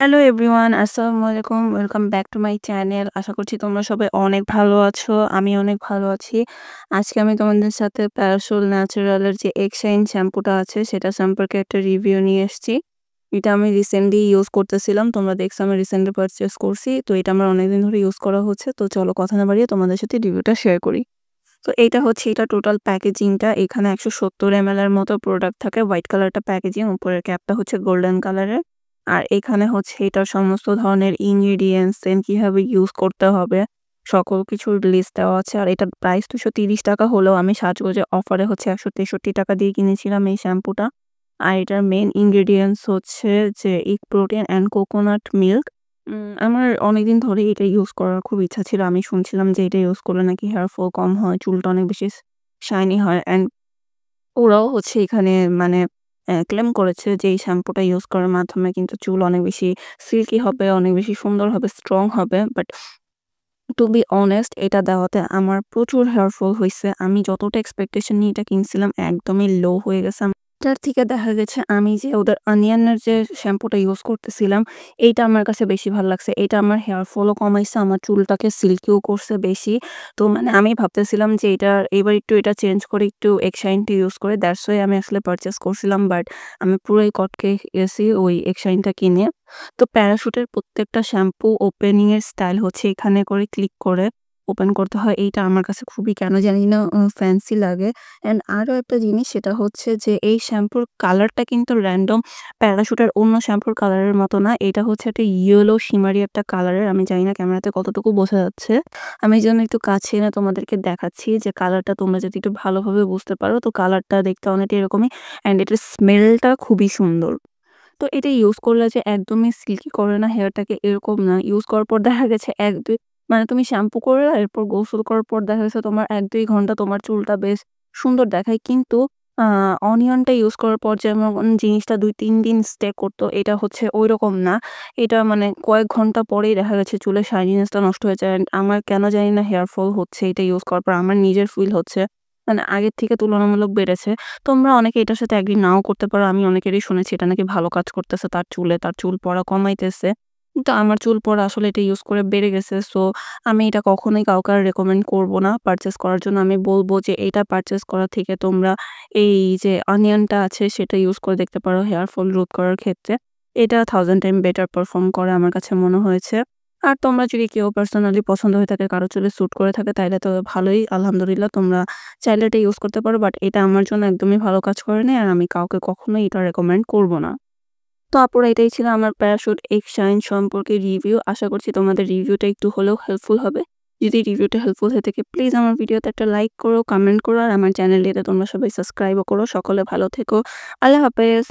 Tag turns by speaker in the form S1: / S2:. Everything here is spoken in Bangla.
S1: হ্যালো এভরিওয়ান, আসসালামু আলাইকুম। Welcome back to my channel. আশা করছি তোমরা সবাই অনেক ভালো আছো। আমি অনেক ভালো আছি। আজকে আমি তোমাদের সাথে প্যারাসোল ন্যাচারালের যে এক্সাইন শ্যাম্পুটা আছে সেটা সম্পর্কে একটা রিভিউ নিয়ে এসেছি। এটা আমি রিসেন্টলি ইউজ করতেছিলাম। তোমরা দেখছো আমি রিসেন্টলি পারচেজ করছি। তো এটা আমার অনেকদিন ধরে ইউজ করা হচ্ছে। তো চলো কথা না বাড়িয়ে তোমাদের সাথে রিভিউটা শেয়ার করি। তো এইটা হচ্ছে এটা টোটাল প্যাকেজিংটা। এখানে 170 ml এর মতো প্রোডাক্ট থাকে। হোয়াইট কালারটা প্যাকেজিং, উপরের ক্যাপটা হচ্ছে গোল্ডেন কালারের। আর এখানে হচ্ছে এটার সমস্ত ধরনের ইনগ্রিডিয়েন্টস দেন কিভাবে ইউজ করতে হবে সকল কিছুর লিস্ট দেওয়া আছে। আর এটার প্রাইস 230 টাকা হলেও আমি সাজগোজে অফারে হচ্ছে 163 টাকা দিয়ে কিনেছিলাম এই শ্যাম্পুটা। আর এটার মেইন ইনগ্রিডিয়েন্টস হচ্ছে যে egg protein and coconut milk. আমার অনেকদিন ধরেই এটা ইউজ করার খুব ইচ্ছা ছিল। আমি শুনছিলাম যে এটা ইউজ করলে নাকি হেয়ার ফল কম হয়, চুলটা অনেক বেশি শাইনি হয় অ্যান্ড ওরাও হচ্ছে এখানে মানে ক্লেম করেছে যে এই শ্যাম্পুটা ইউজ করার মাধ্যমে কিন্তু চুল অনেক বেশি সিল্কি হবে, অনেক বেশি সুন্দর হবে, স্ট্রং হবে। বাট টু বি অনেস্ট এটা দেওয়াতে আমার প্রচুর হেয়ার ফল হইছে। আমি যতটা এক্সপেকটেশন নিয়ে এটা কিনছিলাম একদমই লো হয়ে গেছে। এটার থেকে দেখা গেছে আমি যে ওদের অনিয়নের যে শ্যাম্পুটা ইউজ করতেছিলাম এইটা আমার কাছে বেশি ভালো লাগছে। এটা আমার হেয়ার ফলও কমাইছে, আমার চুলটাকে সিল্কিও করছে বেশি। তো মানে আমি ভাবতেছিলাম যে এবার একটু এটা চেঞ্জ করে একটু এক্সাইনটা ইউজ করে, দ্যাটস ওয়াই আমি আসলে পারচেজ করছিলাম। বাট আমি পুরোই কটকে গেছি ওই এক্সাইনটা কিনে। তো প্যারাশুটের প্রত্যেকটা শ্যাম্পু ওপেনিং এর স্টাইল হচ্ছে এখানে করে ক্লিক করে ওপেন করতে হয়। এইটা আমার কাছে খুবই কেন জানি না ফ্যান্সি লাগে। অ্যান্ড আরও একটা জিনিস সেটা হচ্ছে যে এই শ্যাম্পুর কালারটা কিন্তু র্যান্ডম প্যারাশুটের অন্য শ্যাম্পুর কালারের মতো না। এটা হচ্ছে একটা ইয়েলো শিমারি একটা কালারের। আমি জানি না ক্যামেরাতে কতটুকু বোঝা যাচ্ছে। আমি যেন একটু কাছে এনে তোমাদেরকে দেখাচ্ছি যে কালারটা তোমরা যদি একটু ভালোভাবে বুঝতে পারো। তো কালারটা দেখতে অনেকটা এরকমই অ্যান্ড এটার স্মেলটা খুবই সুন্দর। তো এটা ইউজ করলে যে একদমই সিল্কি করে না হেয়ারটাকে এরকম না। ইউজ করার পর দেখা গেছে ১-২ মানে তুমি শ্যাম্পু করলা এরপর গোসল করার পর দেখা গেছে তোমার ১-২ ঘন্টা তোমার চুলটা বেশ সুন্দর দেখায়। কিন্তু আ অনিয়নটা ইউজ করার পর যেমন জিনিসটা ২-৩ দিন স্টে করতো এটা হচ্ছে ঐরকম না। এটা মানে কয়েক ঘন্টা পরেই দেখা গেছে চুলের শাইনিনেসটা নষ্ট হয়ে যায়। অ্যান্ড আমার কেন জানি না হেয়ার ফল হচ্ছে এটা ইউজ করার পর আমার নিজের ফিল হচ্ছে মানে আগের থেকে তুলনামূলক বেড়েছে। তোমরা অনেকে এটার সাথে এগ্রি নাও করতে পারো। আমি অনেকেরই শুনেছি এটা নাকি ভালো কাজ করতেছে তার চুলে, তার চুল পড়া কমাইতেছে। কিন্তু আমার চুল পড়া আসলে এটা ইউজ করে বেড়ে গেছে। সো আমি এটা কখনোই কাউকে আর রেকমেন্ড করব না পারচেজ করার জন্য। আমি বলব যে এটা পারচেজ করার থেকে তোমরা এই যে অনিয়নটা আছে সেটা ইউজ করে দেখতে পারো হেয়ার ফল রোধ করার ক্ষেত্রে। এটা 1000 টাইম বেটার পারফর্ম করে আমার কাছে মনে হয়েছে। আর তোমরা যদি কেউ পার্সোনালি পছন্দ হয়ে থাকে, কারো চুলে স্যুট করে থাকে তাইলে তো ভালোই আলহামদুলিল্লাহ তোমরা চাইলে এটা ইউজ করতে পারো। বাট এটা আমার জন্য একদমই ভালো কাজ করেনি আর আমি কাউকে কখনোই এটা রেকমেন্ড করব না। তো আপুরা এটাই ছিল আমার প্যারাশুট এক্সাইন সম্পর্কে রিভিউ। আশা করছি তোমাদের রিভিউটা একটু হলেও হেল্পফুল হবে। যদি রিভিউটা হেল্পফুল হয়ে থাকে প্লিজ আমার ভিডিওতে একটা লাইক করো, কমেন্ট করো আর আমার চ্যানেলটিতে তোমরা সবাই সাবস্ক্রাইবও করো। সকলে ভালো থেকো। আল্লাহ হাফেজ।